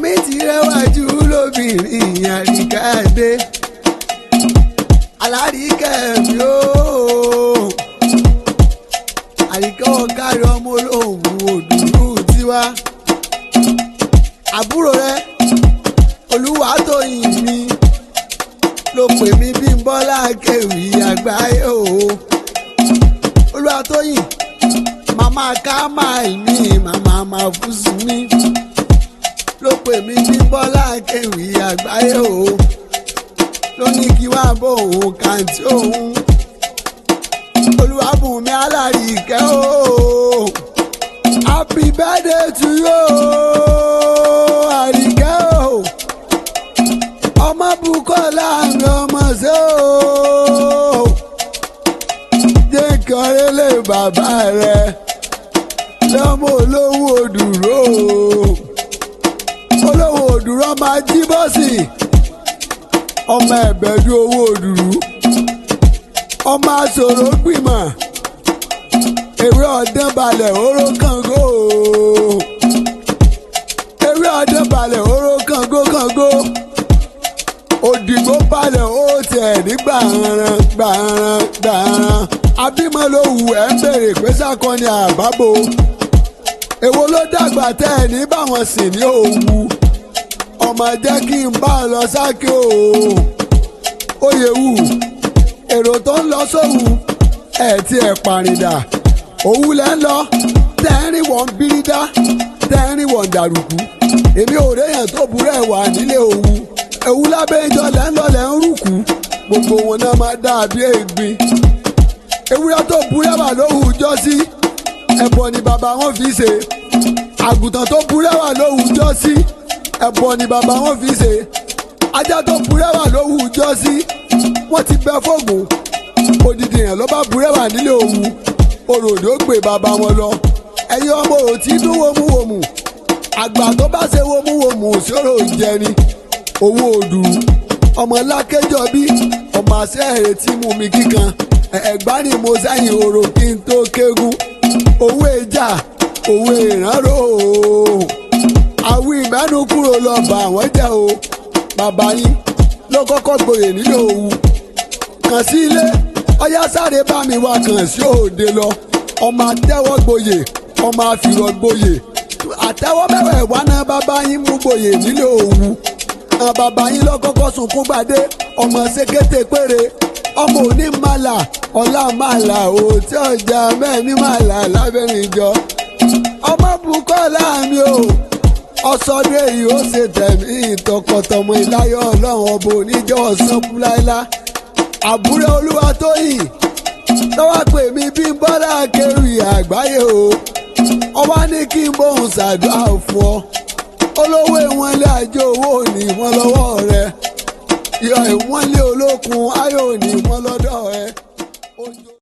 mi ti rẹwájú lóbìnrin àríkàdé alárìíkẹ́ mi ó àríkẹ́ ọ̀gárí ọmọ olóhùn òdùrú tiwa àbúrò rẹ Olúwatóyìn mi ló pè mí Bímbọ́lá Akewi Àgbáyé o Olúwatóyìn màmá kámáì mi màmá màfúsù mi ló pè mí Bímbọ́lá Akewi Àgbáyé o ló ní kí wá bó òun kàǹtí òun Olúwabùnmi alárìíkẹ́ o happy birthday to you àríkẹ́ o ọmọ Bùkọ́lá mi ọmọ ṣe o jẹ́ kọ́rẹ́lẹ̀ bàbá rẹ lọ́mọ olówó òdùrú olówó òdùrú ọmọ ajíbọ́sì ọmọ ẹ̀bẹ̀dú owó òdùrú ọmọ àṣòro gbìmọ̀ ewé ọ̀dán balẹ̀ oró kàngó ewé ọ̀dán balẹ̀ oró kàngó kàngó òdìgbò balẹ̀ ó tiẹ̀ ní gbàràn abímọ́lówù ẹ̀ ń bèrè pé sákọ́ni àbábò èwo ló dàgbà tẹ́ ẹ̀ ní báwọn sì ní òwú ọmọ jẹ́ kí n bá lọ sákè o Oyèwù èrò tó ń lọ sówù ẹ̀ tí ẹ̀ parìndà òwú lẹ́ ń lọ tẹ́rìn wọ́n bírídá tẹ́rìn wọ́n dàrúkú èmi ò réyàn tó burẹ̀ wà nílé òwú ewu lábẹ́ ìjọ lẹ́ ń lọ lẹ́ ń rúkú gbogbo wọn náà máa dàbí ègbin ewúrẹ́ tó burẹ́ wà lówù jọ́sí ẹbọ ni bàbá wọn fi ṣe àgùntàn tó burẹ́ wà lówù jọ́sí ẹbọ ni bàbá wọn fi ṣe ajá tó burẹ́ wà lówù jọ́sí wọ́n ti bẹ fóògùn odidi yẹn ló bá burẹ́ wà nílé òwú òròdó gbé bàbá wọn lọ ẹ̀yin ọmọ òtí dún wómúwòmù àgbà tó bá ṣe wómúwòmù òṣòro jẹni owó òdùrú ọmọ lákéjọ bí ọmọ àṣẹ ẹ̀rẹ̀tì mú mi kíkan ẹ̀gbá ni mo sẹ́yìn orò kí n tó kégún owó ìjà owó ìrànró àwọn ìmẹ́nu kúrò lọ bà wọ́n jẹ́ o bàbá yín ló kọ́kọ́ gboyè nílé òwú kàn sí ilé ọyá sáré bá mi wá kàn sí òde lọ ọmọ àtẹ́wọ́ gboyè ọmọ àfìrọ̀ gboyè àtẹ́wọ́ mẹ́wàá ẹ̀wá náà bàbá yín mú gboyè nílé òwú àwọn bàbá yín lọ kọ́kọ́ sunkún gbàdé ọmọ ṣèkété péré ọmọ òní màlà ọlá màlà òtí ọjà mẹ́ni màlà lábẹ́rìn ìjọ ọmọ Bùkọ́lá mi o ọsọdẹ yìí ó ṣe tẹ̀mí ìtọkọtọmọ ìláyọ̀ ọlọ́run ọba oníjọ́ ọ̀sán kú láíláí àbúrò Olúwatóyìn lọ́wọ́ pè mí Bímbọ́lá Akewi Àgbáyé o ọwọ́ ní kí n bóun ṣàdúrà fún ọ olówó ìwọ̀nlé àjọ owó ní wọn lọ́wọ́ rẹ ìwọ̀nlé olókun ayọ̀ ní wọn lọ́dọ̀ rẹ.